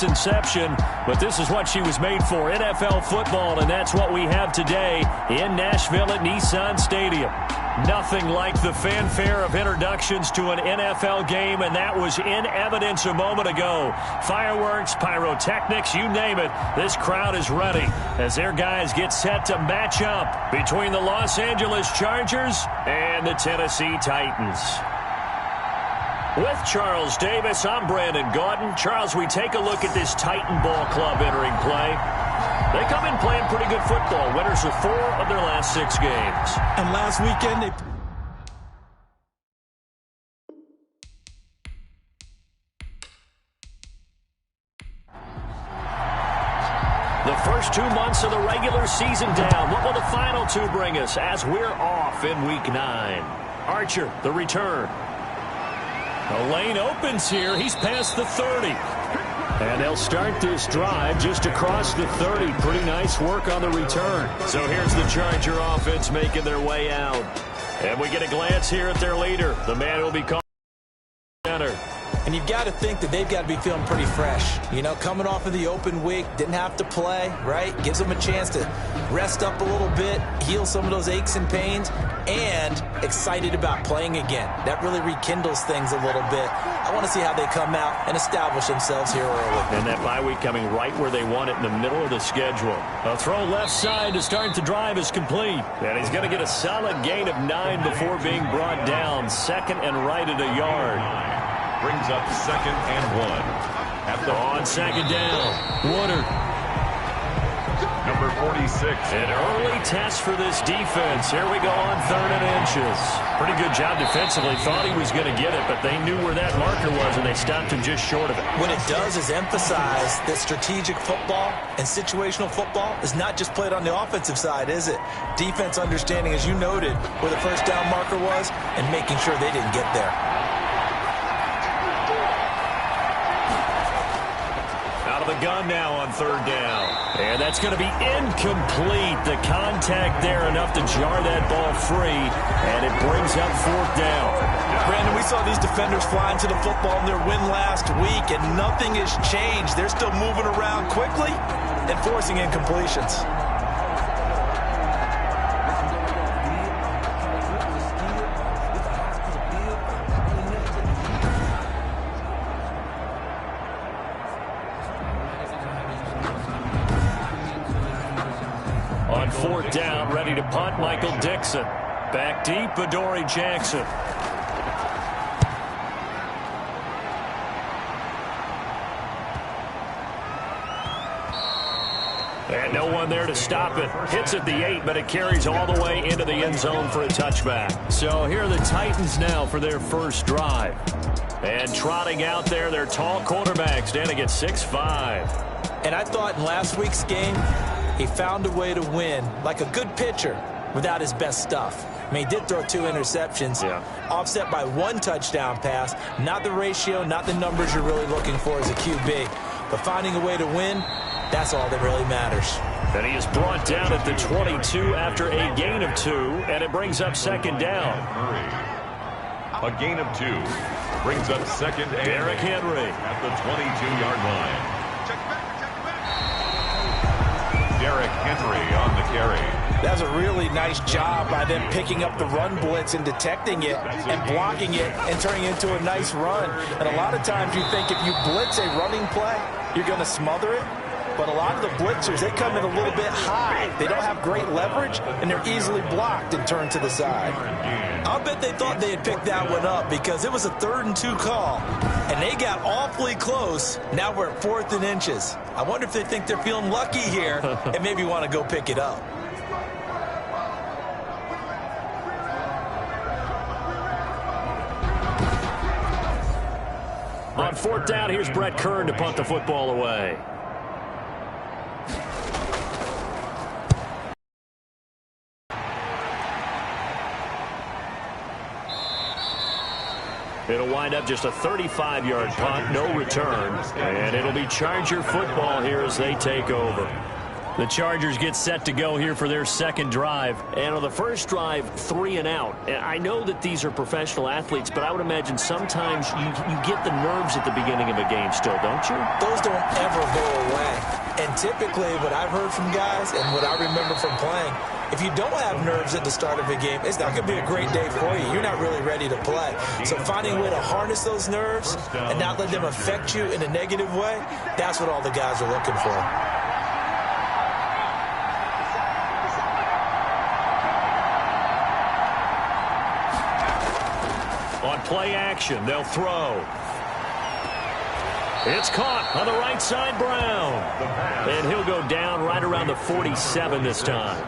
its inception, but this is what she was made for, NFL football, and that's what we have today in Nashville at Nissan Stadium. Nothing like the fanfare of introductions to an NFL game, and that was in evidence a moment ago. Fireworks, pyrotechnics, you name it, this crowd is ready as their guys get set to match up between the Los Angeles Chargers and the Tennessee Titans. With Charles Davis, I'm Brandon Gaudin. Charles, we take a look at this Titan Ball Club entering play. They come in playing pretty good football. Winners of 4 of their last 6 games. And last weekend, The first 2 months of the regular season down. What will the final 2 bring us as we're off in Week 9? Archer, the return. The lane opens here. He's past the 30. And they'll start this drive just across the 30. Pretty nice work on the return. So here's the Charger offense making their way out. And we get a glance here at their leader, the man who will be called center. and you've got to think that they've got to be feeling pretty fresh. You know, coming off of the open week, didn't have to play, right? Gives them a chance to rest up a little bit, heal some of those aches and pains, and excited about playing again. That really rekindles things a little bit. I want to see how they come out and establish themselves here early. And that bye week coming right where they want it, in the middle of the schedule. A throw left side to start the drive is complete. And he's going to get a solid gain of 9 before being brought down. Second and right at a yard. Brings up 2nd and 1. On second down, Woodard. Number 46. An early test for this defense. Here we go on 3rd and inches. Pretty good job defensively. Thought he was going to get it, but they knew where that marker was, and they stopped him just short of it. What it does is emphasize that strategic football and situational football is not just played on the offensive side, is it? Defense understanding, as you noted, where the first down marker was and making sure they didn't get there. The gun now on 3rd down. And that's going to be incomplete. The contact there enough to jar that ball free. And it brings up 4th down. Brandon, we saw these defenders flying to the football in their win last week, and nothing has changed. They're still moving around quickly and forcing incompletions. On 4th down, ready to punt, Michael Dixon. Back deep, Adoree Jackson. And no one there to stop it. Hits at the 8, but it carries all the way into the end zone for a touchback. So here are the Titans now for their first drive. And trotting out there, their tall quarterback standing at 6'5". And I thought in last week's game, he found a way to win, like a good pitcher, without his best stuff. I mean, he did throw 2 interceptions, offset by 1 touchdown pass. Not the ratio, not the numbers you're really looking for as a QB. But finding a way to win, that's all that really matters. And he is brought down at the 22 after a gain of 2, and it brings up 2nd down. A gain of 2 brings up 2nd and Derrick Henry at the 22-yard line. Derrick Henry on the carry. That was a really nice job by them picking up the run blitz and detecting it and blocking it and turning it into a nice run. And a lot of times you think if you blitz a running play, you're going to smother it. But a lot of the blitzers, they come in a little bit high. They don't have great leverage, and they're easily blocked and turned to the side. I'll bet they thought they had picked that one up because it was a 3rd and 2 call, and they got awfully close. Now we're at 4th and inches. I wonder if they think they're feeling lucky here and maybe want to go pick it up. On 4th down, here's Brett Kern to punt the football away. It'll wind up just a 35-yard punt, no return, and it'll be Charger football here as they take over. The Chargers get set to go here for their second drive. And on the first drive, 3 and out. And I know that these are professional athletes, but I would imagine sometimes you get the nerves at the beginning of a game still, don't you? Those don't ever go away. And typically what I've heard from guys and what I remember from playing, if you don't have nerves at the start of a game, it's not going to be a great day for you. You're not really ready to play. So finding a way to harness those nerves and not let them affect you in a negative way, that's what all the guys are looking for. On play action, they'll throw. It's caught on the right side, Brown. And he'll go down right around the 47 this time.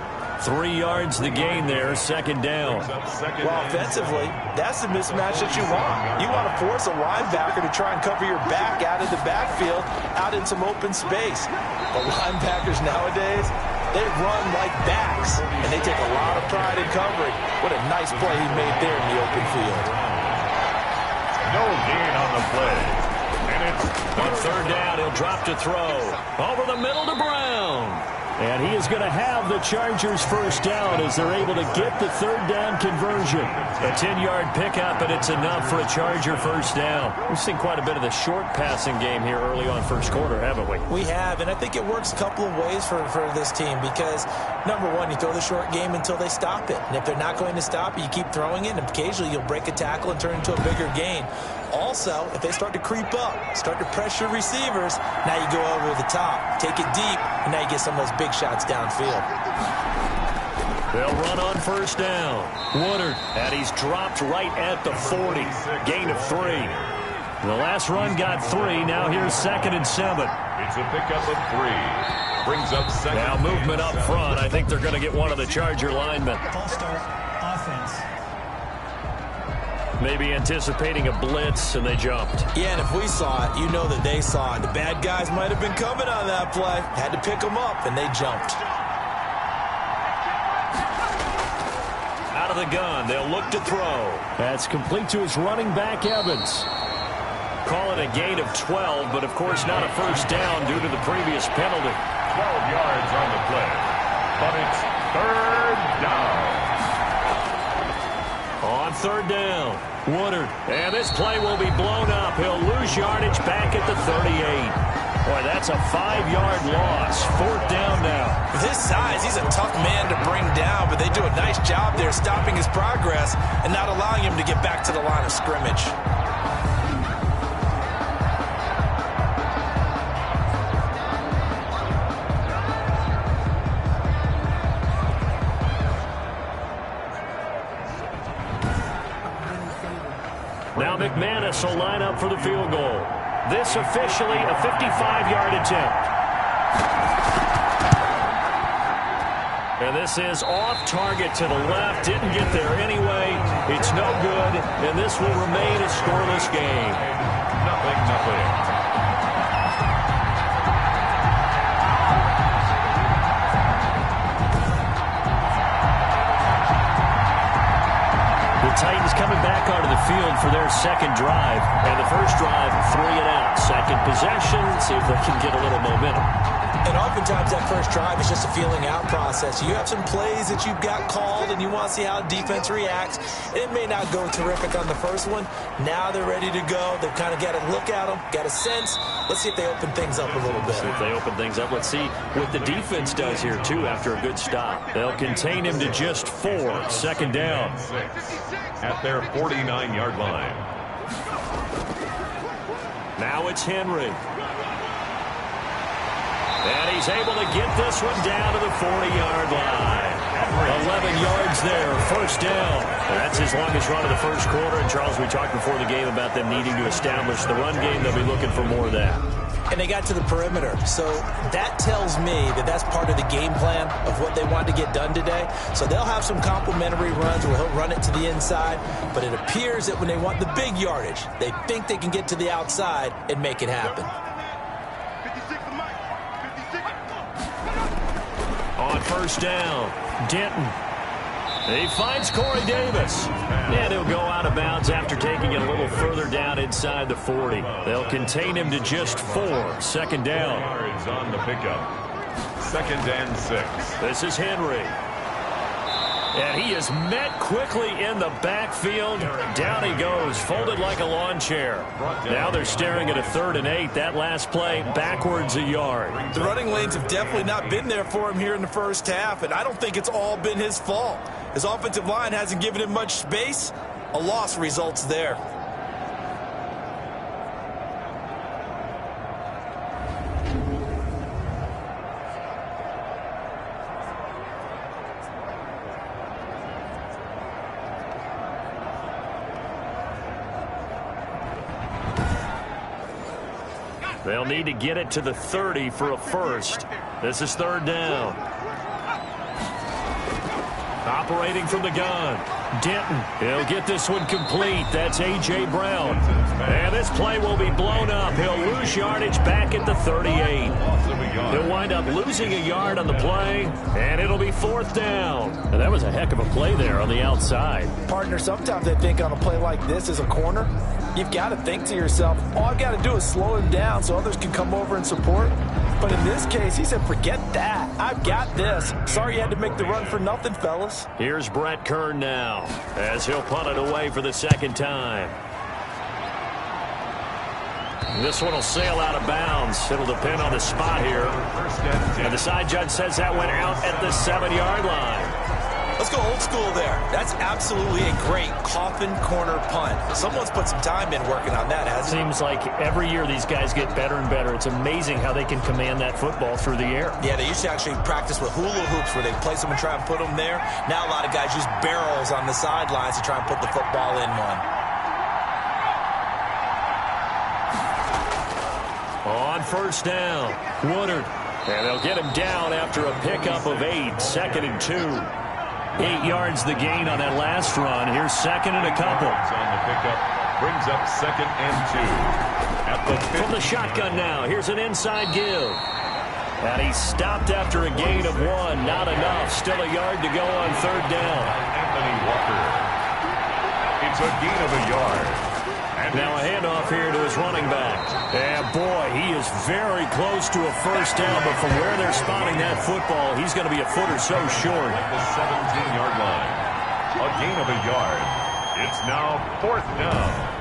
3 yards the gain there, second down. Well, offensively, that's the mismatch that you want. You want to force a linebacker to try and cover your back out of the backfield, out in some open space. But linebackers nowadays, they run like backs, and they take a lot of pride in covering. What a nice play he made there in the open field. No gain on the play. And it's on third down, he'll drop to throw. Over the middle to Brown. And he is going to have the Chargers first down as they're able to get the third down conversion. A 10-yard pickup, and it's enough for a Charger first down. We've seen quite a bit of the short passing game here early on first quarter, haven't we? We have, and I think it works a couple of ways for this team because, number one, you throw the short game until they stop it. And if they're not going to stop it, you keep throwing it, and occasionally you'll break a tackle and turn into a bigger gain. Also, if they start to creep up, start to pressure receivers, now you go over the top, take it deep, and now you get some of those big shots downfield. They'll run on first down. Woodard, and he's dropped right at the 40. Gain of 3. The last run got 3. Now here's 2nd and 7. It's a pickup of 3. Brings up second. Now movement up front. I think they're going to get one of the Charger linemen. False start, offense. Maybe anticipating a blitz, and they jumped. Yeah, and if we saw it, you know that they saw it. The bad guys might have been coming on that play. Had to pick them up, and they jumped. Out of the gun, they'll look to throw. That's complete to his running back, Evans. Call it a gain of 12, but of course not a first down due to the previous penalty. 12 yards on the play, but it's third down. On third down, Woodard. And this play will be blown up. He'll lose yardage back at the 38. Boy, that's a 5-yard loss. 4th down now. With his size, he's a tough man to bring down, but they do a nice job there stopping his progress and not allowing him to get back to the line of scrimmage. Now McManus will line up for the field goal. This officially a 55-yard attempt. And this is off target to the left. Didn't get there anyway. It's no good, and this will remain a scoreless game. Nothing. Titans coming back onto the field for their second drive. And the first drive, 3 and out. Second possession, see if they can get a little momentum. And oftentimes that first drive is just a feeling out process. You have some plays that you've got called and you want to see how defense reacts. It may not go terrific on the first one. Now they're ready to go. They've kind of got to look at them, got a sense. Let's see if they open things up a little bit. See if they open things up. Let's see what the defense does here, too, after a good stop. They'll contain him to just 4. Second down. At their 49-yard line. Now it's Henry. And he's able to get this one down to the 40-yard line. 11 yards there, first down. That's his longest run of the first quarter. And, Charles, we talked before the game about them needing to establish the run game. They'll be looking for more of that. And they got to the perimeter. So that tells me that that's part of the game plan of what they want to get done today. So they'll have some complementary runs where he'll run it to the inside. But it appears that when they want the big yardage, they think they can get to the outside and make it happen. On first down, Denton. He finds Corey Davis. And he'll go out of bounds after taking it a little further down inside the 40. They'll contain him to just 4. Second down. Yards on the pickup. second and 6. This is Henry. And he is met quickly in the backfield. Down he goes, folded like a lawn chair. Now they're staring at a 3rd and 8. That last play, backwards a yard. The running lanes have definitely not been there for him here in the first half, and I don't think it's all been his fault. His offensive line hasn't given him much space. A loss results there. They'll need to get it to the 30 for a first. This is 3rd down. Operating from the gun. Denton, he'll get this one complete. That's A.J. Brown. And this play will be blown up. He'll lose yardage back at the 38. He'll wind up losing a yard on the play, and it'll be 4th down. And that was a heck of a play there on the outside. Partner, sometimes I think on a play like this as a corner, you've got to think to yourself, all I've got to do is slow him down so others can come over and support. But in this case, he said, forget that. I've got this. Sorry you had to make the run for nothing, fellas. Here's Brett Kern now as he'll punt it away for the 2nd time. This one will sail out of bounds. It'll depend on the spot here. And the side judge says that went out at the 7-yard line. Let's go old school there. That's absolutely a great coffin corner punt. Someone's put some time in working on that, hasn't it? Seems like every year these guys get better and better. It's amazing how they can command that football through the air. Yeah, they used to actually practice with hula hoops where they place them and try and put them there. Now a lot of guys use barrels on the sidelines to try and put the football in one. On 1st down, Woodard. And they'll get him down after a pickup of 8, 2nd and 2. 8 yards the gain on that last run. Here's 2nd and a couple. On the pickup, brings up 2nd and 2. At the From the shotgun now, here's an inside give. And he stopped after a gain of 1. Not enough. Still a yard to go on 3rd down. Anthony Walker. It's a gain of a yard. And now a handoff here to his running back. And boy, he is very close to a first down, but from where they're spotting that football, he's going to be a foot or so short. At the 17-yard line. A gain of a yard. It's now 4th down.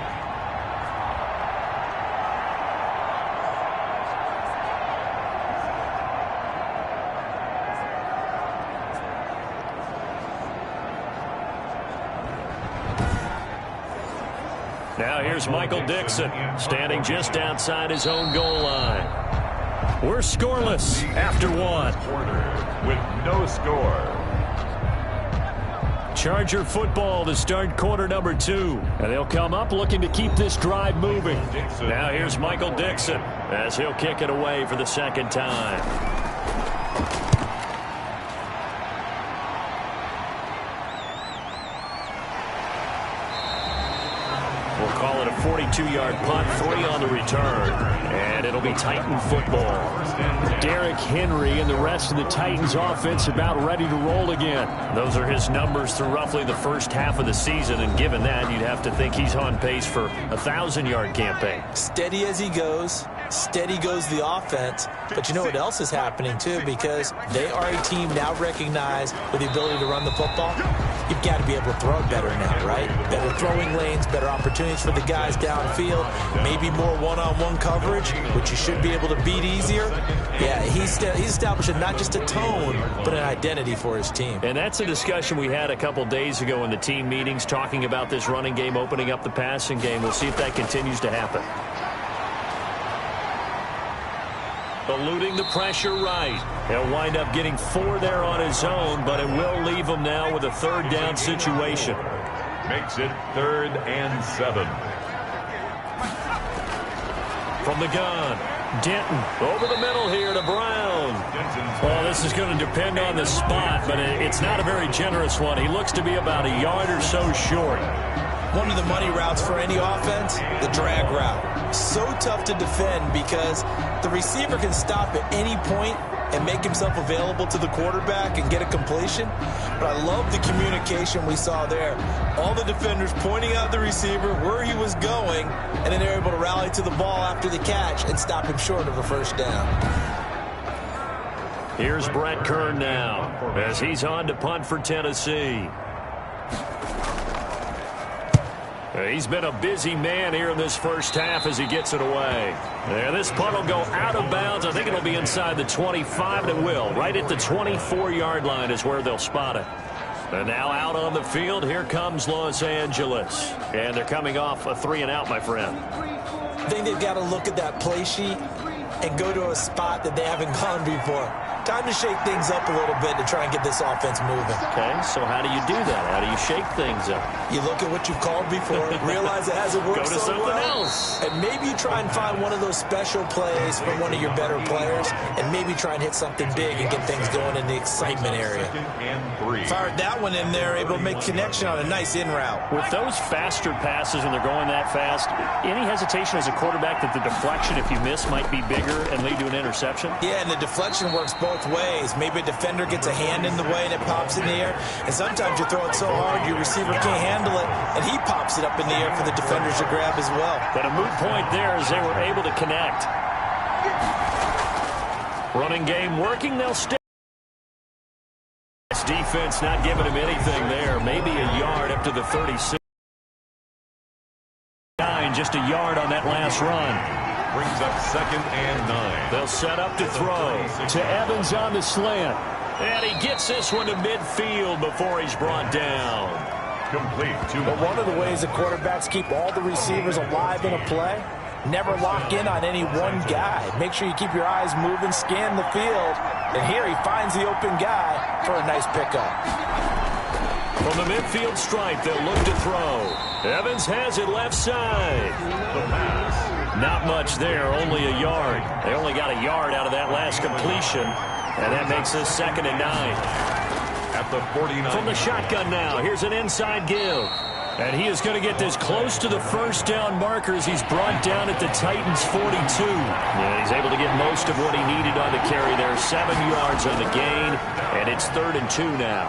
Now here's Michael Dixon, standing just outside his own goal line. We're scoreless after 1. With no score. Charger football to start quarter number 2. And they'll come up looking to keep this drive moving. Now here's Michael Dixon as he'll kick it away for the 2nd time. We'll call it a 42-yard punt, 3 on the return. And it'll be Titan football. Derrick Henry and the rest of the Titans offense about ready to roll again. Those are his numbers through roughly the first half of the season, and given that, you'd have to think he's on pace for a 1,000-yard campaign. Steady as he goes. Steady goes the offense. But you know what else is happening, too, because they are a team now recognized with the ability to run the football. You've got to be able to throw it better now, right? Better throwing lanes, better opportunities for the guys downfield, maybe more one-on-one coverage, which you should be able to beat easier. Yeah, he's establishing not just a tone, but an identity for his team. And that's a discussion we had a couple days ago in the team meetings, talking about this running game, opening up the passing game. We'll see if that continues to happen. Eluding the pressure right. He'll wind up getting 4 there on his own, but it will leave him now with a 3rd down situation. Makes it 3rd and 7. From the gun, Denton over the middle here to Brown. Well, this is going to depend on the spot, but it's not a very generous one. He looks to be about a yard or so short. One of the money routes for any offense, the drag route. So tough to defend because the receiver can stop at any point and make himself available to the quarterback and get a completion. But I love the communication we saw there. All the defenders pointing out the receiver, where he was going, and then they're able to rally to the ball after the catch and stop him short of a first down. Here's Brett Kern now as he's on to punt for Tennessee. He's been a busy man here in this first half as he gets it away. And this punt will go out of bounds. I think it'll be inside the 25, and it will. Right at the 24-yard line is where they'll spot it. And now out on the field, here comes Los Angeles. And they're coming off a 3-and-out, my friend. I think they've got to look at that play sheet and go to a spot that they haven't gone before. Time to shake things up a little bit to try and get this offense moving. Okay, so how do you do that? How do you shake things up? You look at what you've called before, realize it hasn't worked Go to so something well, else. and maybe you try and find one of those special plays from one of your better players, and maybe try and hit something big and get things going in the excitement area. Fired that one in there, able to make connection on a nice in route. With those faster passes when they're going that fast, any hesitation as a quarterback that the deflection, if you miss, might be bigger and lead to an interception? Yeah, and the deflection works both ways. Maybe a defender gets a hand in the way and it pops in the air, and sometimes you throw it so hard your receiver can't handle it, and he pops it up in the air for the defenders to grab as well. But a moot point there as they were able to connect. Running game working, they'll stay. This defense not giving him anything there. Maybe a yard up to the 36. Just a yard on that last run. Brings up 2nd and 9. They'll set up to throw to Evans on the slant. And he gets this one to midfield before he's brought down. Complete to But one of the ways the quarterbacks keep all the receivers alive in a play, never lock in on any one guy. Make sure you keep your eyes moving, scan the field. And here he finds the open guy for a nice pickup. From the midfield stripe, they'll look to throw. Evans has it left side. the pass. Not much there, only a yard. They only got a yard out of that last completion, and that makes this 2nd and 9. At the 49. From the shotgun now, here's an inside give. And he is going to get this close to the first down markers. He's brought down at the Titans' 42. Yeah, he's able to get most of what he needed on the carry there. 7 yards on the gain, and it's 3rd and 2 now.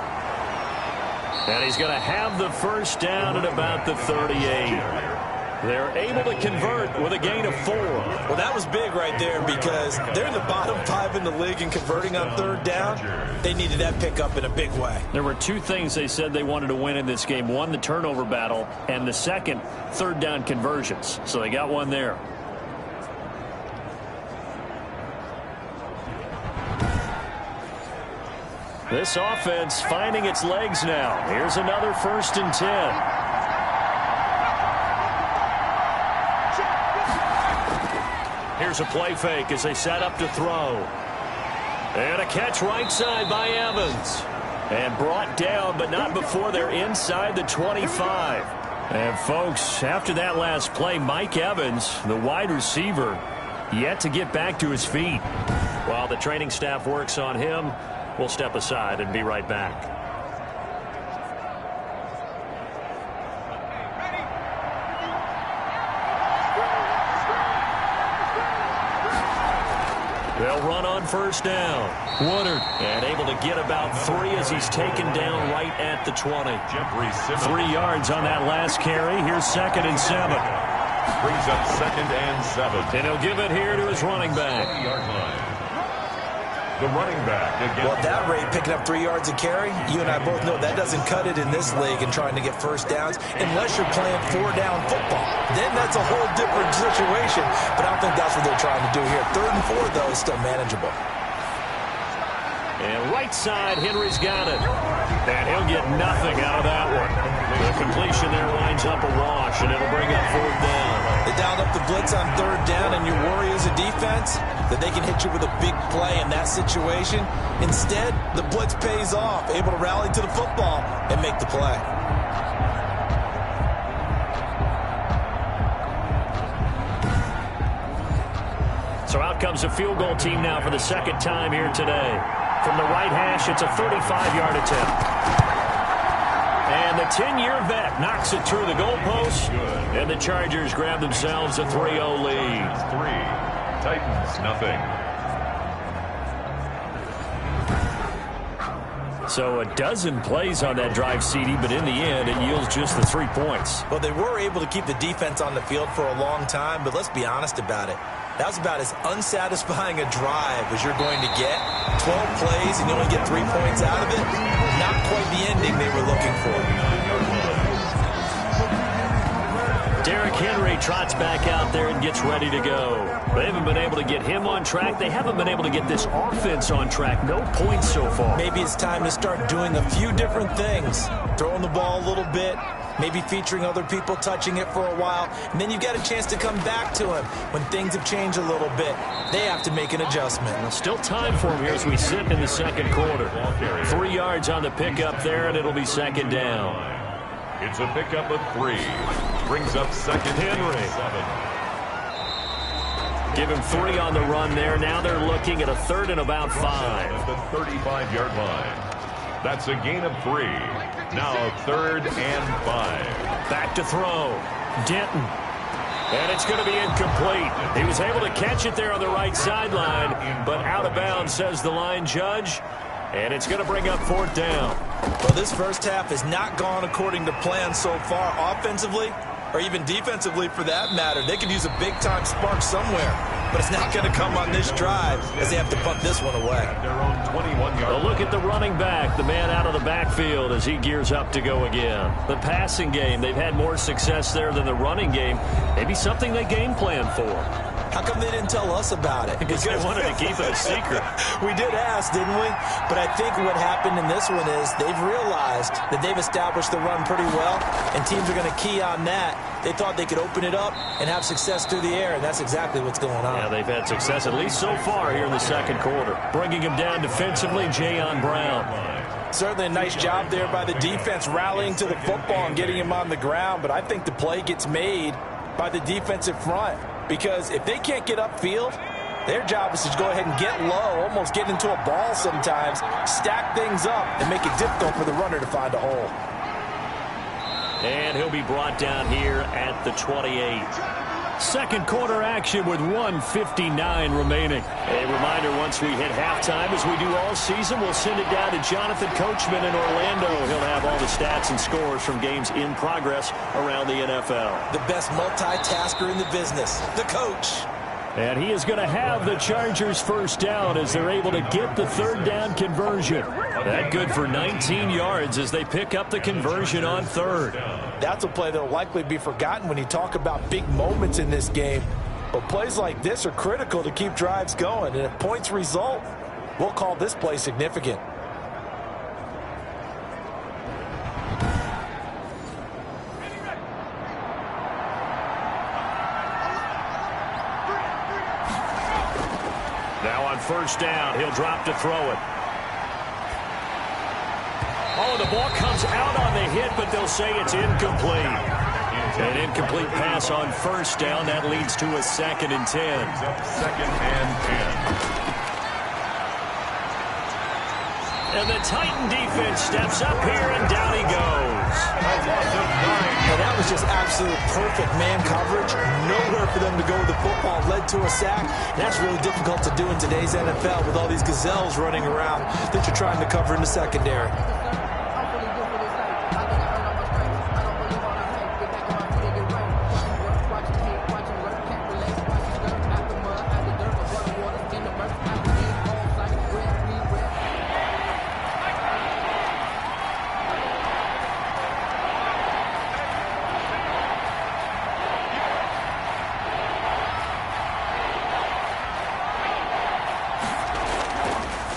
And he's going to have the first down at about the 38. They're able to convert with a gain of 4. Well, that was big right there because they're in the bottom 5 in the league and converting on 3rd down. They needed that pickup in a big way. There were 2 things they said they wanted to win in this game. One, the turnover battle, and the second, 3rd down conversions. So they got one there. This offense finding its legs now. Here's another 1st and 10. Here's a play fake as they set up to throw. And a catch right side by Evans. And brought down, but not before they're inside the 25. And, folks, after that last play, Mike Evans, the wide receiver, yet to get back to his feet. While the training staff works on him, we'll step aside and be right back. They'll run on 1st down. Woodard, and able to get about 3 as he's taken down right at the 20. 3 yards on that last carry. Here's 2nd and 7. Brings up 2nd and 7. And he'll give it here to his running back. 20-yard line. The running back again. Well, at that rate, picking up 3 yards a carry, you and I both know that doesn't cut it in this league and trying to get first downs unless you're playing 4-down football. Then that's a whole different situation, but I don't think that's what they're trying to do here. 3rd and 4, though, is still manageable. And right side, Henry's got it. And he'll get nothing out of that one. The completion there lines up a wash, and it'll bring up 4th down. They dialed up the blitz on 3rd down, and you worry as a defense that they can hit you with a big play in that situation. Instead, the blitz pays off, able to rally to the football and make the play. So out comes a field goal team now for the 2nd time here today. From the right hash, it's a 35-yard attempt. And the 10-year vet knocks it through the goalpost. And the Chargers grab themselves a 3-0 lead. 3. Titans, nothing. So a dozen plays on that drive, CD, but in the end, it yields just the 3 points. Well, they were able to keep the defense on the field for a long time, but let's be honest about it. That was about as unsatisfying a drive as you're going to get. 12 plays and you only get 3 points out of it. Not quite the ending they were looking for. Derrick Henry trots back out there and gets ready to go. They haven't been able to get him on track. They haven't been able to get this offense on track. No points so far. Maybe it's time to start doing a few different things. Throwing the ball a little bit, maybe featuring other people touching it for a while, and then you get a chance to come back to him when things have changed a little bit. They have to make an adjustment. Well, still time for him here as we sit in the second quarter. 3 yards on the pickup there, and it'll be second down. It's a pickup of 3. Brings up second. Henry. Give him 3 on the run there. Now they're looking at a 3rd and about 5. At the 35-yard line. That's a gain of 3. Now 3rd and 5. Back to throw. Denton. And it's going to be incomplete. He was able to catch it there on the right sideline, but out of bounds, says the line judge. And it's going to bring up 4th down. Well, this first half has not gone according to plan so far offensively, or even defensively for that matter. They could use a big-time spark somewhere, but it's not going to come on this drive as they have to punt this one away. Their own 21-yard. A look at the running back, the man out of the backfield as he gears up to go again. The passing game, they've had more success there than the running game. Maybe something they game plan for. How come they didn't tell us about it? Because they wanted to keep it a secret. We did ask, didn't we? But I think what happened in this one is they've realized that they've established the run pretty well, and teams are going to key on that. They thought they could open it up and have success through the air, and that's exactly what's going on. Yeah, they've had success, at least so far here in the second quarter. Bringing him down defensively, Jayon Brown. Certainly a nice job there by the defense rallying to the football and getting him on the ground, but I think the play gets made by the defensive front. Because if they can't get upfield, their job is to go ahead and get low, almost get into a ball sometimes, stack things up, and make it difficult for the runner to find a hole. And he'll be brought down here at the 28. Second quarter action with 1:59 remaining. A reminder, once we hit halftime, as we do all season, we'll send it down to Jonathan Coachman in Orlando. He'll have all the stats and scores from games in progress around the NFL. The best multitasker in the business, the coach. And he is going to have the Chargers first down as they're able to get the 3rd down conversion. That good for 19 yards as they pick up the conversion on 3rd. That's a play that will likely be forgotten when you talk about big moments in this game. But plays like this are critical to keep drives going. And if points result, we'll call this play significant. Now on first down, he'll drop to throw it. Oh, the ball comes out on the hit, but they'll say it's incomplete. An incomplete pass on first down. That leads to a 2nd and 10. Second and 10. And the Titan defense steps up here, and down he goes. And that was just absolute perfect man coverage. Nowhere for them to go with the football. Led to a sack. And that's really difficult to do in today's NFL with all these gazelles running around that you're trying to cover in the secondary.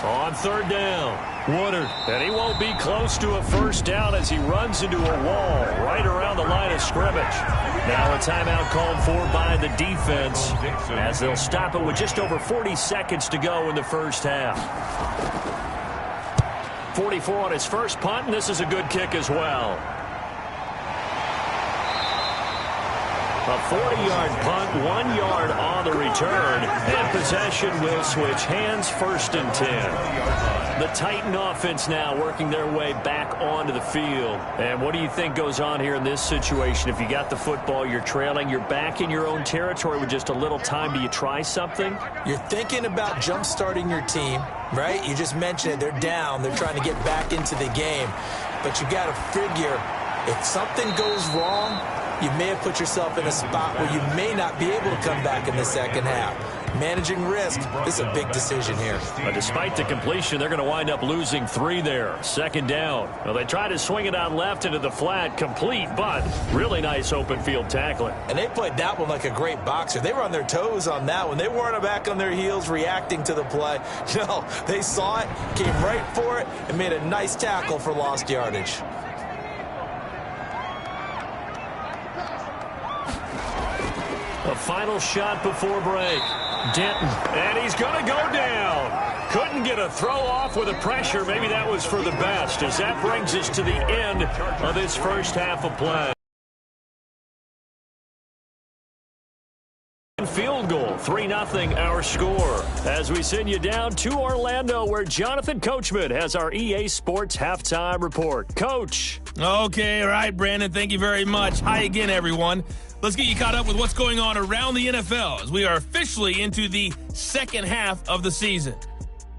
On 3rd down, Woodard. And he won't be close to a first down as he runs into a wall right around the line of scrimmage. Now a timeout called for by the defense as they'll stop it with just over 40 seconds to go in the first half. 44 on his first punt, and this is a good kick as well. A 40-yard punt, 1 yard on the return, and possession will switch hands, 1st and 10. The Titan offense now working their way back onto the field. And what do you think goes on here in this situation? If you got the football, you're trailing, you're back in your own territory with just a little time. Do you try something? You're thinking about jump-starting your team, right? You just mentioned it. They're down. They're trying to get back into the game. But you got to figure, if something goes wrong, you may have put yourself in a spot where you may not be able to come back in the second half. Managing risk, this is a big decision here. But despite the completion, they're going to wind up losing 3 there. Second down. Well, they try to swing it out left into the flat, complete, but really nice open field tackling. And they played that one like a great boxer. They were on their toes on that one. They weren't back on their heels reacting to the play. No, they saw it, came right for it, and made a nice tackle for lost yardage. A final shot before break. Denton, and he's going to go down. Couldn't get a throw off with the pressure. Maybe that was for the best, as that brings us to the end of this first half of play. Field goal, 3-0 our score. As we send you down to Orlando, where Jonathan Coachman has our EA Sports halftime report. Coach. Okay, all right, Brandon, thank you very much. Hi again, everyone. Let's get you caught up with what's going on around the NFL as we are officially into the second half of the season.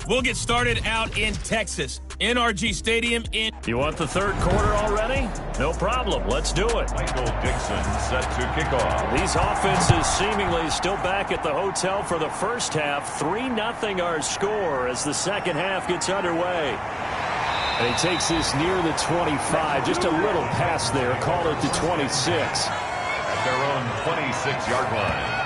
We'll get started out in Texas, NRG Stadium in... You want the third quarter already? No problem. Let's do it. Michael Dixon set to kick off. These offenses seemingly still back at the hotel for the first half. 3-0 our score as the second half gets underway. And he takes this near the 25. Just a little pass there. Call it the 26. At their own 26-yard line.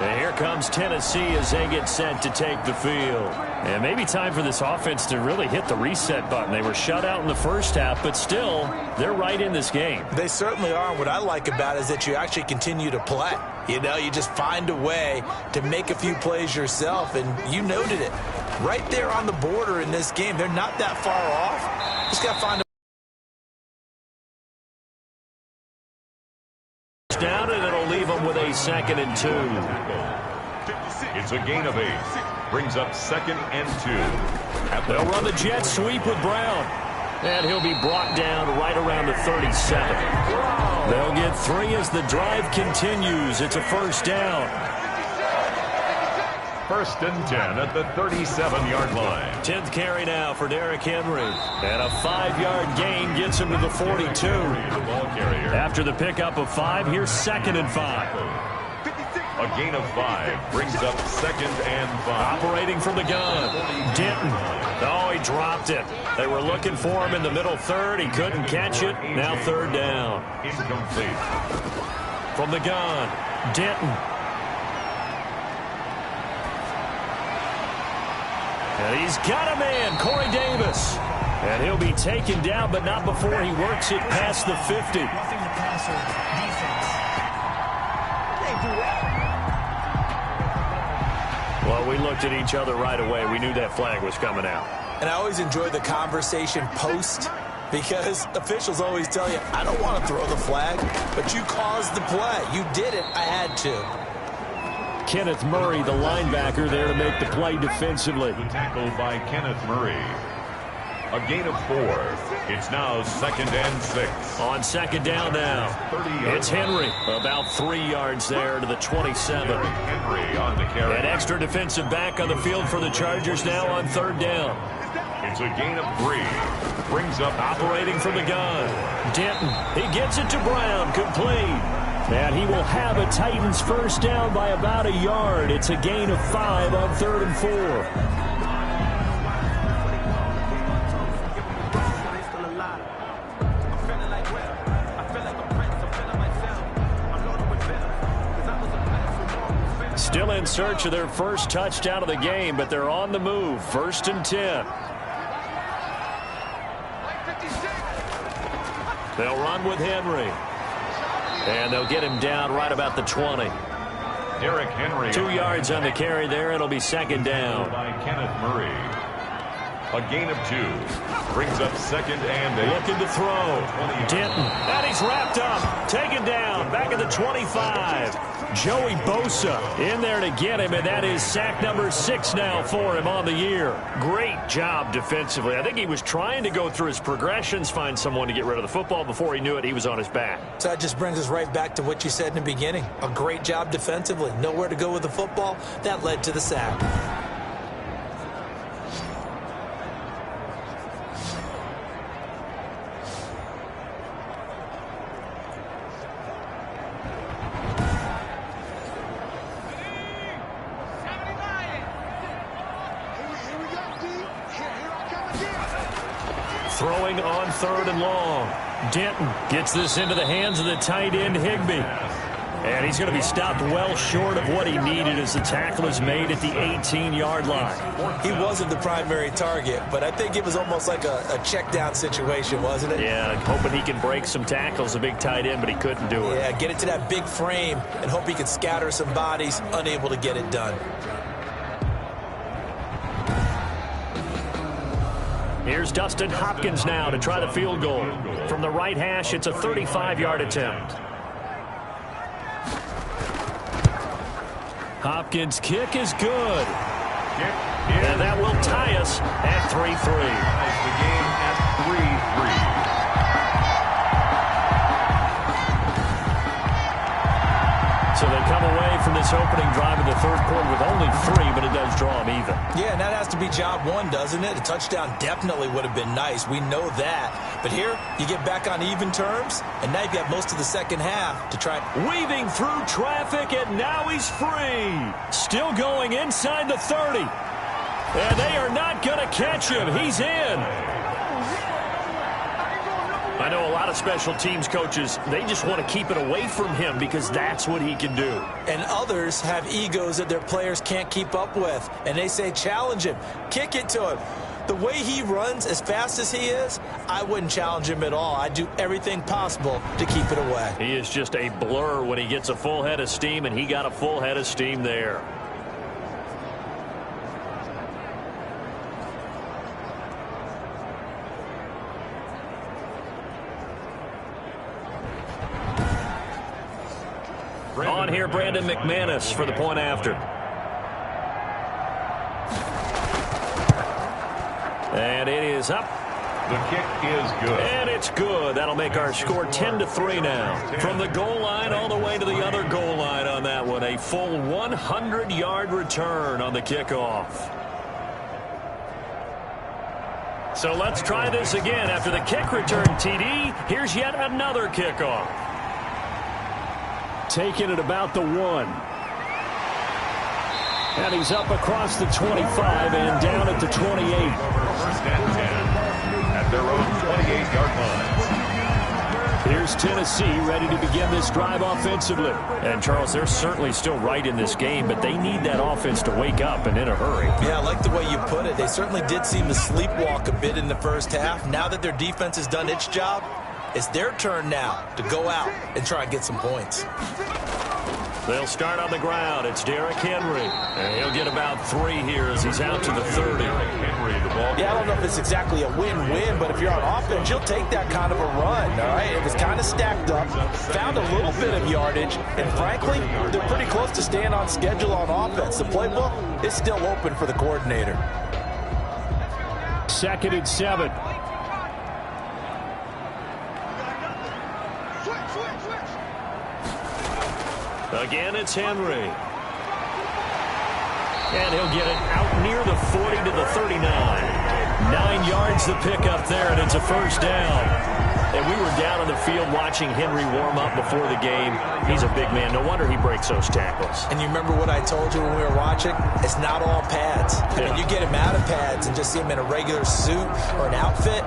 And here comes Tennessee as they get set to take the field. And maybe time for this offense to really hit the reset button. They were shut out in the first half, but still, they're right in this game. They certainly are. What I like about it is that you actually continue to play. You know, you just find a way to make a few plays yourself, and you noted it. Right there on the border in this game. They're not that far off. Just got to find a down, and it'll leave them with a 2nd and 2. It's a gain of 8. Brings up 2nd and 2. They'll run the jet sweep with Brown. And he'll be brought down right around the 37. They'll get 3 as the drive continues. It's a first down. 1st and 10 at the 37-yard line. 10th carry now for Derrick Henry. And a 5-yard gain gets him to the 42. After the pickup of 5, here's 2nd and 5. A gain of 5 brings up 2nd and 5. Operating from the gun. Denton. Oh, he dropped it. They were looking for him in the middle third. He couldn't catch it. Now 3rd down. Incomplete. From the gun. Denton. And he's got a man, Corey Davis. And he'll be taken down, but not before he works it past the 50. Roughing the passer defense. Well, we looked at each other right away. We knew that flag was coming out. And I always enjoy the conversation post, because officials always tell you, I don't want to throw the flag, but you caused the play. You did it. I had to. Kenneth Murray, the linebacker, there to make the play defensively. The tackle by Kenneth Murray. A gain of 4. It's now 2nd and 6. On 2nd down now. It's Henry. About 3 yards there to the 27. Henry on the carry. An extra defensive back on the field for the Chargers now on 3rd down. It's a gain of 3. Brings up operating from the gun. Denton. He gets it to Brown. Complete. And he will have a Titans first down by about a yard. It's a gain of 5 on 3rd and 4. Still in search of their first touchdown of the game, but they're on the move. 1st and 10. They'll run with Henry. And they'll get him down right about the 20. Derrick Henry. 2 yards on the carry there. It'll be 2nd down. By Kenneth Murray. A gain of 2. Brings up 2nd and 8. Looking to throw. Denton. And he's wrapped up. Taken down. Back at the 25. Joey Bosa in there to get him, and that is sack number 6 now for him on the year. Great job defensively. I think he was trying to go through his progressions, find someone to get rid of the football. Before he knew it, he was on his back. So that just brings us right back to what you said in the beginning. A great job defensively. Nowhere to go with the football. That led to the sack. throwing on 3rd and long. Denton gets this into the hands of the tight end, Higbee. And he's going to be stopped well short of what he needed as the tackle is made at the 18-yard line. He wasn't the primary target, but I think it was almost like a check-down situation, wasn't it? Yeah, hoping he can break some tackles, a big tight end, but he couldn't do it. Yeah, get it to that big frame and hope he can scatter some bodies, unable to get it done. Here's Dustin Hopkins now to try the field goal. From the right hash, it's a 35-yard attempt. Hopkins' kick is good. And that will tie us at 3-3. The game at 3-3. So they come away from this opening drive in the 3rd quarter with only 3, but it does draw them even. Yeah, and that has to be job 1, doesn't it? A touchdown definitely would have been nice. We know that. But here, you get back on even terms, and now you've got most of the second half to try. Weaving through traffic, and now he's free. Still going inside the 30. And they are not going to catch him. He's in. I know a lot of special teams coaches, they just want to keep it away from him because that's what he can do. And others have egos that their players can't keep up with. And they say, challenge him, kick it to him. The way he runs as fast as he is, I wouldn't challenge him at all. I'd do everything possible to keep it away. He is just a blur when he gets a full head of steam, and he got a full head of steam there. On here, Brandon McManus for the point after. And it is up. The kick is good. And it's good. That'll make our score 10-3 now. From the goal line all the way to the other goal line on that one. A full 100-yard return on the kickoff. So let's try this again. After the kick return, TD, here's yet another kickoff. Taking it about the 1. And he's up across the 25 and down at the 28. 1st and 10 at their own 28-yard line. Here's Tennessee ready to begin this drive offensively. And, Charles, they're certainly still right in this game, but they need that offense to wake up and in a hurry. Yeah, I like the way you put it. They certainly did seem to sleepwalk a bit in the first half. Now that their defense has done its job, it's their turn now to go out and try and get some points. They'll start on the ground. It's Derrick Henry. And he'll get about 3 here as he's out to the 30. Yeah, I don't know if it's exactly a win-win, but if you're on offense, you'll take that kind of a run, all right? It was kind of stacked up, found a little bit of yardage, and frankly, they're pretty close to staying on schedule on offense. The playbook is still open for the coordinator. 2nd and 7. Again, it's Henry. And he'll get it out near the 40 to the 39. 9 yards the pickup there, and it's a first down. And we were down on the field watching Henry warm up before the game. He's a big man. No wonder he breaks those tackles. And you remember what I told you when we were watching? It's not all pads. I mean, you get him out of pads and just see him in a regular suit or an outfit.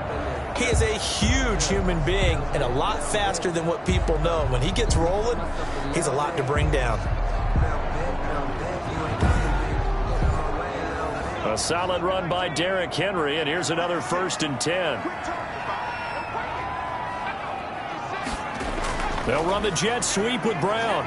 He is a huge human being and a lot faster than what people know. When he gets rolling, he's a lot to bring down. A solid run by Derrick Henry, and here's another 1st and 10. They'll run the jet sweep with Brown.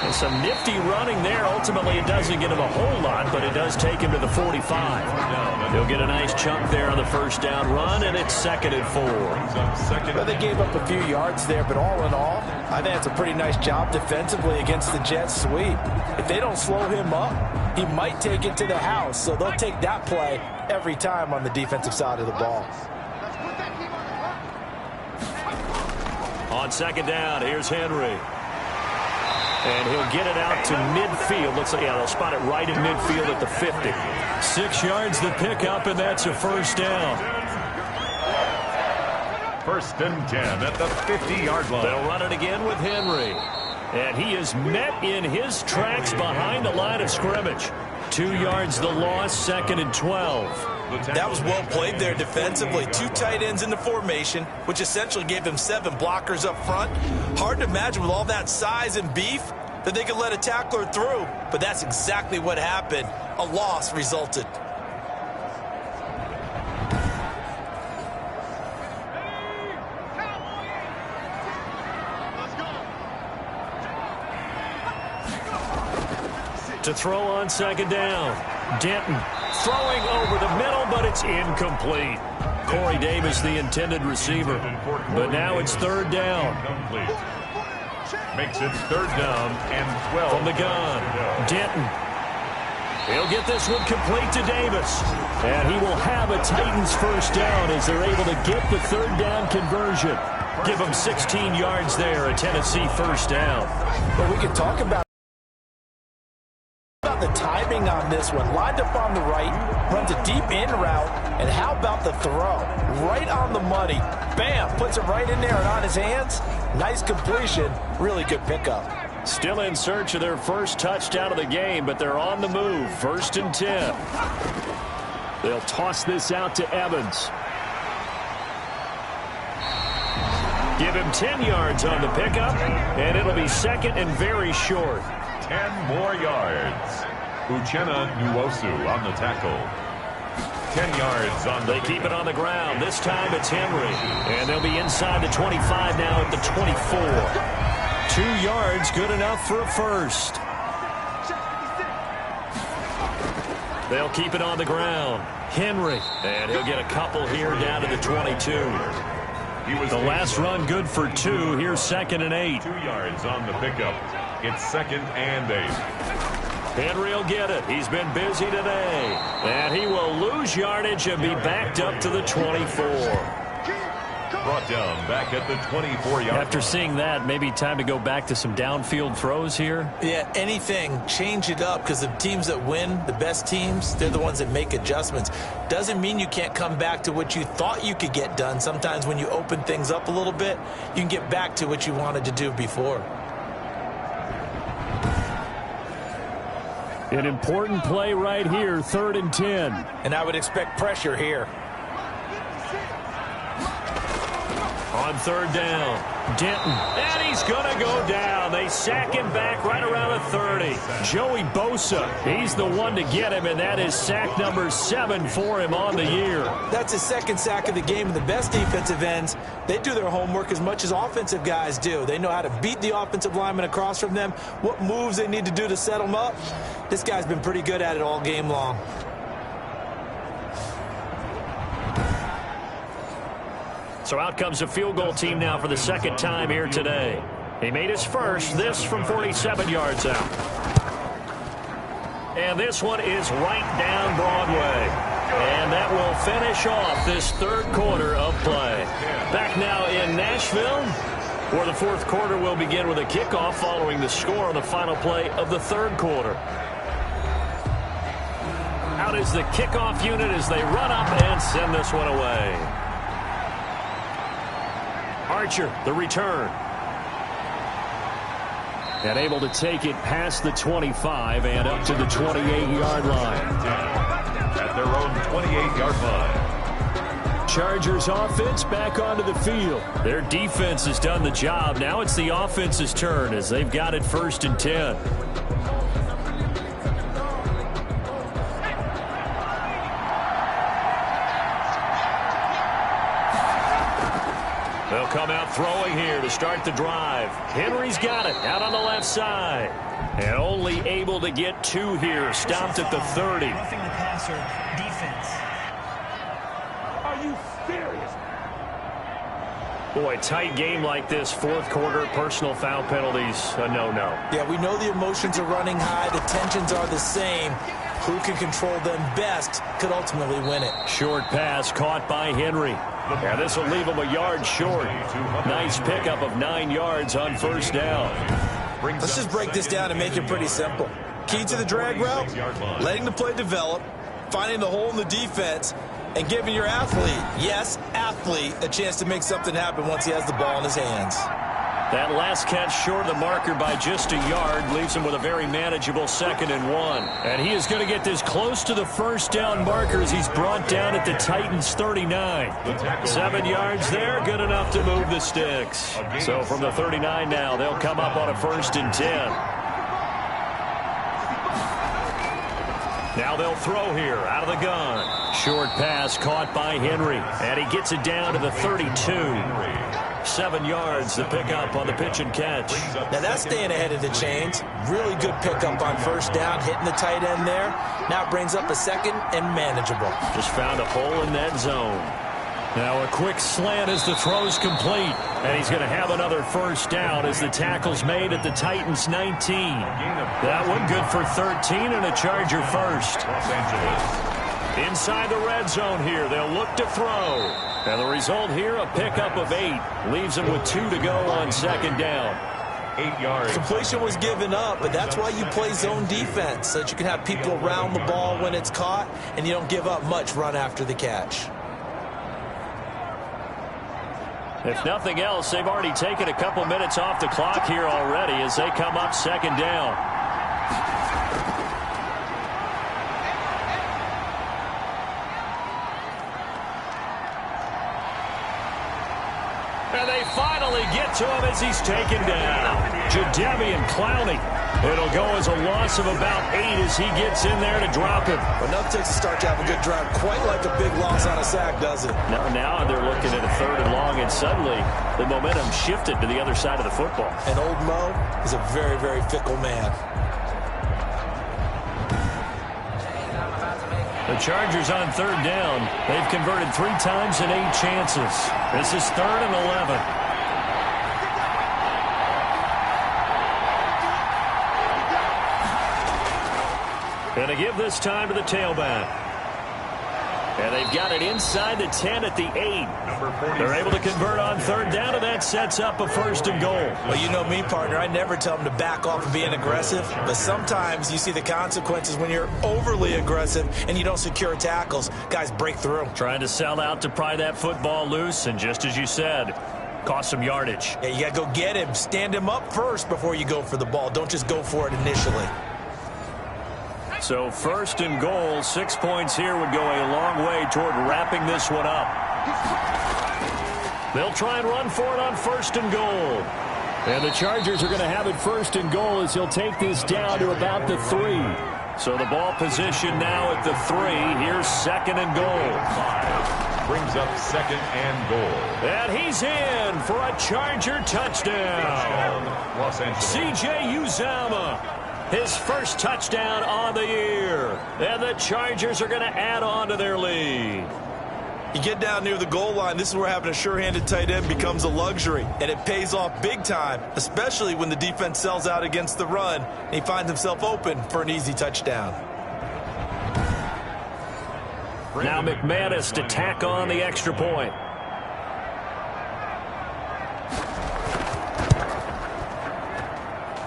And some nifty running there. Ultimately, it doesn't get him a whole lot, but it does take him to the 45. He'll get a nice chunk there on the first down run, and it's 2nd and 4. Well, they gave up a few yards there, but all in all, I think it's a pretty nice job defensively against the jet sweep. If they don't slow him up, he might take it to the house, so they'll take that play every time on the defensive side of the ball. On 2nd down, here's Henry. And he'll get it out to midfield. Looks like, yeah, they'll spot it right in midfield at the 50. 6 yards the pickup, and that's a first down. 1st and 10 at the 50-yard line. They'll run it again with Henry. And he is met in his tracks behind the line of scrimmage. 2 yards the loss, 2nd and 12. That was well played there defensively. 2 tight ends in the formation, which essentially gave them 7 blockers up front. Hard to imagine with all that size and beef that they could let a tackler through, but that's exactly what happened. A loss resulted. To throw on 2nd down. Denton throwing over the middle, but it's incomplete. Corey Davis, the intended receiver. But now it's 3rd down. Makes it 3rd down and 12. From the gun, Denton. He'll get this one complete to Davis. And he will have a Titans first down as they're able to get the 3rd down conversion. Give them 16 yards there, a Tennessee first down. But we can talk about the timing on this one. Lined up on the right, runs a deep in route, and how about the throw? Right on the money. Bam! Puts it right in there and on his hands. Nice completion. Really good pickup. Still in search of their first touchdown of the game, but they're on the move. 1st and 10. They'll toss this out to Evans. Give him 10 yards on the pickup, and it'll be 2nd and very short. 10 more yards. Uchenna Nwosu on the tackle. 10 yards on the They keep it on the ground. This time it's Henry. And they'll be inside the 25 now at the 24. 2 yards, good enough for a first. They'll keep it on the ground. Henry. And he'll get a couple here down to the 22. The last run good for 2. Here's 2nd and 8. 2 yards on the pickup. It's 2nd and 8. Henry will get it. He's been busy today. And he will lose yardage and be backed up to the 24. Brought down back at the 24-yard After seeing that, maybe time to go back to some downfield throws here. Yeah, anything. Change it up, because the teams that win, the best teams, they're the ones that make adjustments. Doesn't mean you can't come back to what you thought you could get done. Sometimes when you open things up a little bit, you can get back to what you wanted to do before. An important play right here, 3rd and 10. And I would expect pressure here. On 3rd down, Denton. And he's going to go down. They sack him back right around the 30. Joey Bosa, he's the one to get him, and that is sack number 7 for him on the year. That's his 2nd sack of the game, and the best defensive ends, they do their homework as much as offensive guys do. They know how to beat the offensive lineman across from them, what moves they need to do to set them up. This guy's been pretty good at it all game long. So out comes a field goal team now for the 2nd time here today. He made his first, this from 47 yards out. And this one is right down Broadway. And that will finish off this 3rd quarter of play. Back now in Nashville, where the 4th quarter will begin with a kickoff following the score on the final play of the 3rd quarter. Out is the kickoff unit as they run up and send this one away. Archer, the return. And able to take it past the 25 and up to the 28-yard line. At their own 28-yard line. Chargers offense back onto the field. Their defense has done the job. Now it's the offense's turn as they've got it 1st and 10. They'll come out throwing here to start the drive. Henry's got it out on the left side. And only able to get 2 here. Stopped at the 30. Roughing the passer, defense. Are you serious? Boy, tight game like this, 4th quarter, personal foul penalties, a no-no. Yeah, we know the emotions are running high. The tensions are the same. Who can control them best could ultimately win it. Short pass caught by Henry. Yeah, this will leave him a yard short. Nice pickup of 9 yards on 1st down. Let's just break this down and make it pretty simple. Key to the drag route, letting the play develop, finding the hole in the defense, and giving your athlete, yes, athlete, a chance to make something happen once he has the ball in his hands. That last catch short of the marker by just a yard leaves him with a very manageable 2nd and 1. And he is going to get this close to the first down marker as he's brought down at the Titans 39. 7 yards there, good enough to move the sticks. So from the 39 now, they'll come up on a 1st and 10. Now they'll throw here out of the gun. Short pass caught by Henry. And he gets it down to the 32. 7 yards the pickup on the pitch and catch. Now that's staying ahead of the chains. Really good pickup on 1st down, hitting the tight end there. Now it brings up a 2nd and manageable. Just found a hole in that zone. Now a quick slant as the throw's complete. And he's going to have another 1st down as the tackle's made at the Titans 19. That one good for 13 and a Charger first. Inside the red zone here, they'll look to throw. And the result here, a pickup of 8. Leaves them with 2 to go on 2nd down. 8 yards. Completion was given up, but that's why you play zone defense, so that you can have people around the ball when it's caught, and you don't give up much run after the catch. If nothing else, they've already taken a couple minutes off the clock here already as they come up 2nd down. And they finally get to him as he's taken down. Jadeveon Clowney. It'll go as a loss of about 8 as he gets in there to drop him. Enough takes to start to have a good drive. Quite like a big loss on a sack, does it? Now they're looking at a 3rd and long, and suddenly the momentum shifted to the other side of the football. And old Mo is a very, very fickle man. The Chargers on 3rd down. They've converted 3 times in 8 chances. This is 3rd and 11. Going to give this time to the tailback. And they've got it inside the 10 at the 8. They're able to convert on 3rd down, and that sets up a 1st and goal. Well, you know me, partner. I never tell them to back off of being aggressive. But sometimes you see the consequences when you're overly aggressive and you don't secure tackles. Guys break through. Trying to sell out to pry that football loose, and just as you said, cost some yardage. Yeah, you got to go get him. Stand him up first before you go for the ball. Don't just go for it initially. So 1st and goal, 6 points here would go a long way toward wrapping this one up. They'll try and run for it on 1st and goal. And the Chargers are going to have it 1st and goal as he'll take this down to about the 3. So the ball position now at the 3. Here's 2nd and goal. Brings up 2nd and goal. And he's in for a Charger touchdown. Los Angeles. C.J. Uzomah. His first touchdown on the year. And the Chargers are going to add on to their lead. You get down near the goal line, this is where having a sure-handed tight end becomes a luxury. And it pays off big time, especially when the defense sells out against the run. And he finds himself open for an easy touchdown. Now McManus to tack on the extra point.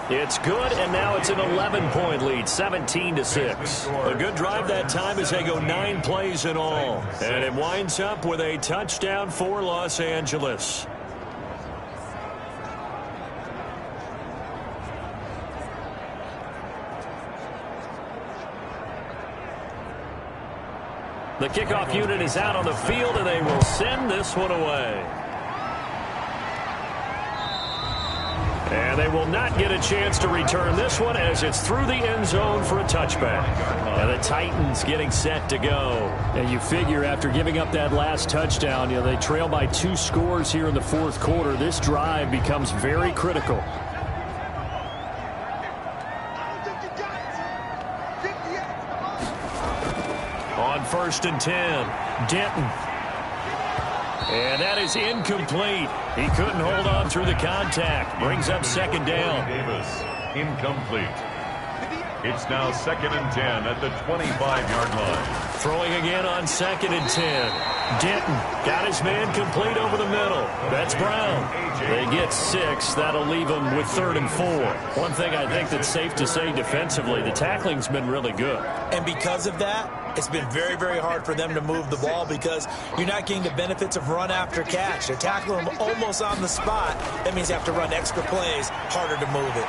It's good, and now it's an 11-point lead, 17-6. A good drive that time as they go 9 plays in all. And it winds up with a touchdown for Los Angeles. The kickoff unit is out on the field, and they will send this one away. And they will not get a chance to return this one as it's through the end zone for a touchback. And the Titans getting set to go. And you figure after giving up that last touchdown, they trail by 2 scores here in the 4th quarter. This drive becomes very critical. On 1st and 10, Denton. And that is incomplete. He couldn't hold on through the contact. Brings up 2nd down. Davis, incomplete. It's now 2nd and 10 at the 25-yard line. Throwing again on 2nd and 10. Denton got his man complete over the middle. That's Brown. They get 6. That'll leave them with 3rd and 4. One thing I think that's safe to say defensively, the tackling's been really good. And because of that, it's been very, very hard for them to move the ball because you're not getting the benefits of run after catch. They're tackling them almost on the spot. That means you have to run extra plays, harder to move it.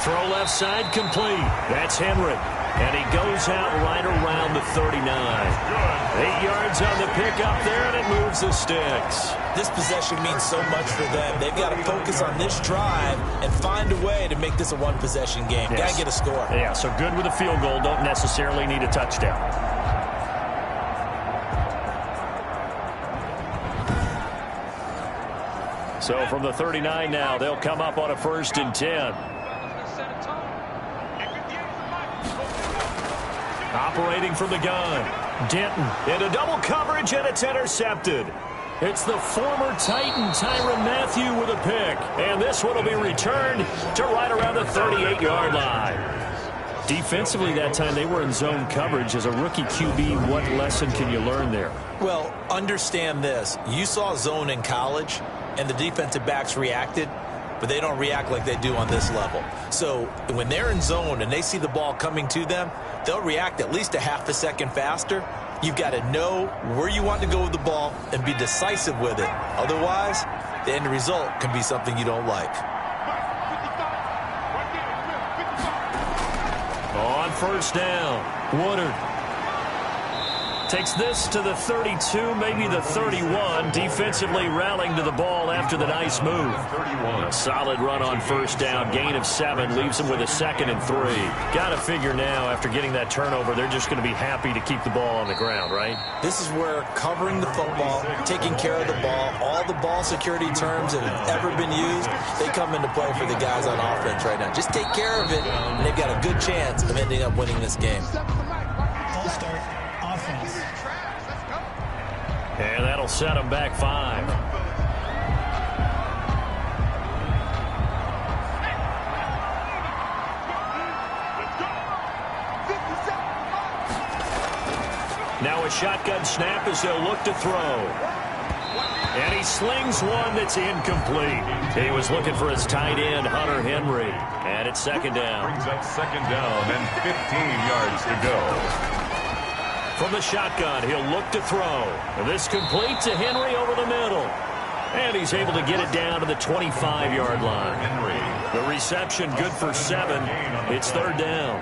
Throw left side complete. That's Henry. And he goes out right around the 39. 8 yards on the pickup there, and it moves the sticks. This possession means so much for them. They've got to focus on this drive and find a way to make this a one-possession game. Yes. Got to get a score. Yeah, so good with a field goal. Don't necessarily need a touchdown. So from the 39 now, they'll come up on a 1st and 10. Operating from the gun. Denton into double coverage, and it's intercepted. It's the former Titan Tyrann Mathieu with a pick. And this one will be returned to right around the 38-yard line. Defensively that time, they were in zone coverage. As a rookie QB, what lesson can you learn there? Well, understand this. You saw zone in college, and the defensive backs reacted, but they don't react like they do on this level. So when they're in zone and they see the ball coming to them, they'll react at least a half a second faster. You've got to know where you want to go with the ball and be decisive with it. Otherwise, the end result can be something you don't like. On 1st down, Woodard takes this to the 32, maybe the 31. Defensively rallying to the ball after the nice move. A solid run on 1st down. Gain of 7 leaves them with a 2nd and 3. Got to figure now, after getting that turnover, they're just going to be happy to keep the ball on the ground, right? This is where covering the football, taking care of the ball, all the ball security terms that have ever been used, they come into play for the guys on offense right now. Just take care of it, and they've got a good chance of ending up winning this game. Full start. Offense. And that'll set them back 5. Now a shotgun snap as they'll look to throw. And he slings one that's incomplete. He was looking for his tight end, Hunter Henry. And it's 2nd down. Brings up 2nd down and 15 yards to go. From the shotgun, he'll look to throw. This complete to Henry over the middle. And he's able to get it down to the 25-yard line. Henry. The reception good for 7. It's 3rd down.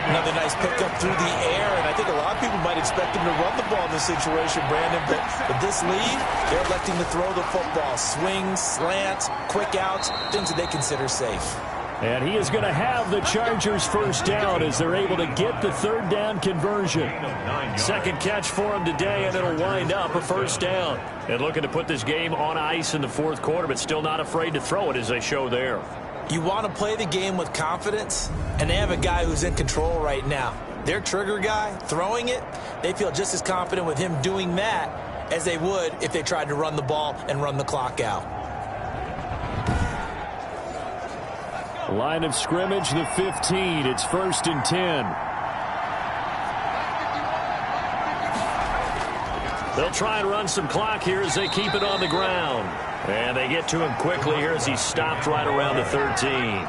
Another nice pickup through the air, and I think a lot of people might expect him to run the ball in this situation, Brandon, but with this lead, they're electing to throw the football. Swings, slants, quick outs, things that they consider safe. And he is going to have the Chargers 1st down as they're able to get the 3rd down conversion. 2nd catch for him today, and it'll wind up a 1st down. And looking to put this game on ice in the 4th quarter, but still not afraid to throw it as they show there. You want to play the game with confidence, and they have a guy who's in control right now. Their trigger guy, throwing it, they feel just as confident with him doing that as they would if they tried to run the ball and run the clock out. Line of scrimmage, the 15. It's 1st and 10. They'll try and run some clock here as they keep it on the ground. And they get to him quickly here as he's stopped right around the 13.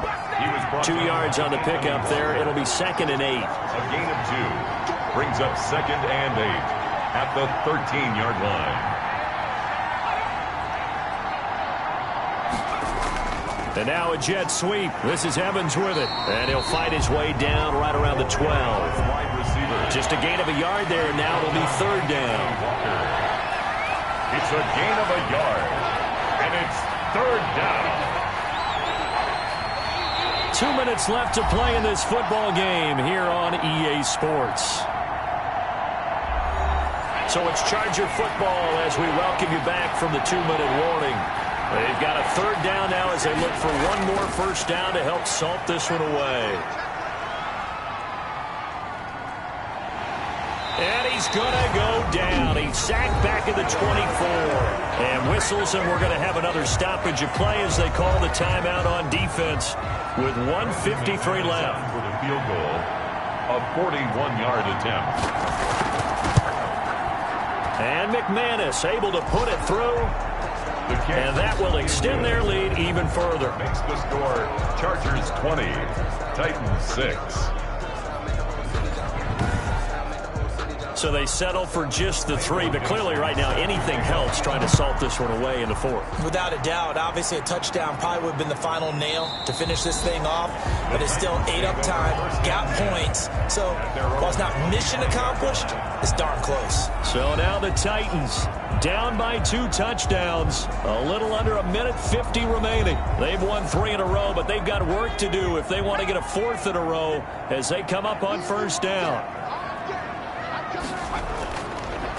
2 yards on the pickup there. It'll be 2nd and 8. A gain of 2. Brings up 2nd and 8 at the 13-yard line. And now a jet sweep. This is Evans with it. And he'll fight his way down right around the 12. Wide receiver. Just a gain of a yard there. Now it'll be 3rd down. It's a gain of a yard. And it's 3rd down. 2 minutes left to play in this football game here on EA Sports. So it's Charger football as we welcome you back from the 2-minute warning. They've got a 3rd down now as they look for one more 1st down to help salt this one away. And he's going to go down. He's sacked back at the 24. And whistles, and we're going to have another stoppage of play as they call the timeout on defense with 1:53 left. For the field goal, a 41-yard attempt. McManus able to put it through. And that will extend their lead even further. Makes the score Chargers 20, Titans 6. So they settle for just the 3, but clearly right now anything helps trying to salt this one away in the 4th. Without a doubt, obviously a touchdown probably would have been the final nail to finish this thing off, but it's still 8 up time, got points. So while it's not mission accomplished, it's darn close. So now the Titans down by 2 touchdowns, a little under 1:50 remaining. They've won 3 in a row, but they've got work to do if they want to get a 4th in a row as they come up on first down.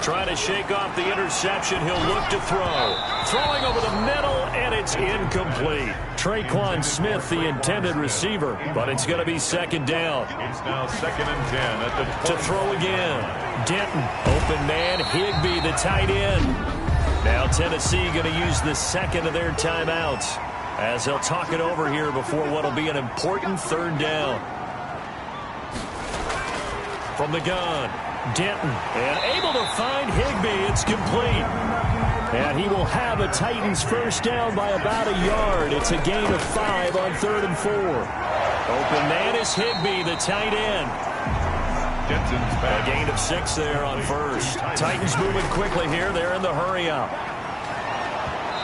Trying to shake off the interception. He'll look to throw. Throwing over the middle, and it's incomplete. Traquan Smith, the intended receiver, but it's going to be second down. It's now 2nd and 10 at the 20. To throw again. Denton, open man, Higbee, the tight end. Now Tennessee going to use the second of their timeouts as they'll talk it over here before what will be an important 3rd down. From the gun. Denton, and able to find Higbee. It's complete. And he will have a Titans first down by about a yard. It's a gain of 5 on 3rd and 4. Open man is Higbee, the tight end. Denton's back. A gain of 6 there on first. Titans moving quickly here. They're in the hurry up.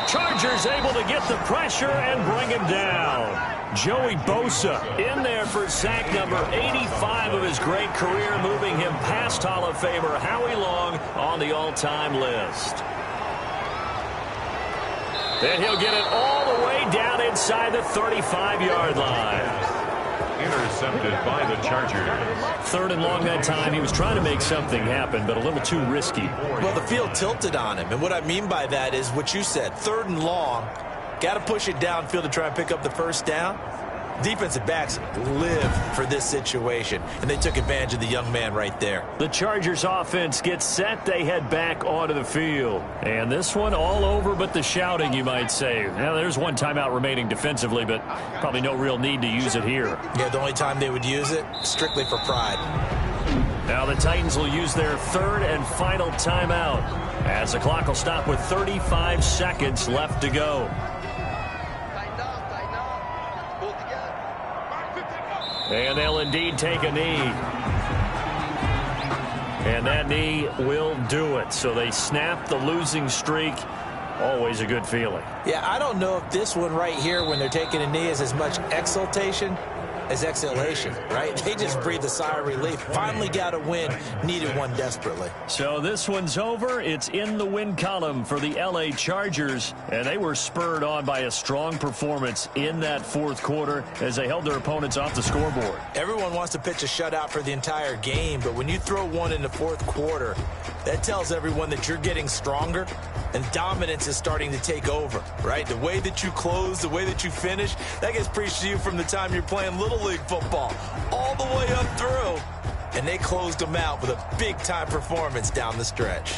Chargers able to get the pressure and bring him down. Joey Bosa in there for sack number 85 of his great career, moving him past Hall of Famer Howie Long on the all-time list. Then he'll get it all the way down inside the 35-yard line. Intercepted by the Chargers. 3rd and long that time. He was trying to make something happen, but a little too risky. Well, the field tilted on him, and what I mean by that is what you said, 3rd and long. Got to push it downfield to try and pick up the first down. Defensive backs live for this situation, and they took advantage of the young man right there. The Chargers offense gets set. They head back onto the field. And this one all over but the shouting, you might say. Now, there's one timeout remaining defensively, but probably no real need to use it here. Yeah, the only time they would use it, strictly for pride. Now the Titans will use their 3rd and final timeout as the clock will stop with 35 seconds left to go. And they'll indeed take a knee. And that knee will do it. So they snap the losing streak. Always a good feeling. Yeah, I don't know if this one right here, when they're taking a knee, is as much exultation as exhalation, right? They just breathe a sigh of relief. Finally got a win. Needed one desperately. So this one's over. It's in the win column for the L.A. Chargers, and they were spurred on by a strong performance in that 4th quarter as they held their opponents off the scoreboard. Everyone wants to pitch a shutout for the entire game, but when you throw one in the 4th quarter, that tells everyone that you're getting stronger and dominance is starting to take over, right? The way that you close, the way that you finish, that gets preached to you from the time you're playing Little League football all the way up through. And they closed them out with a big-time performance down the stretch.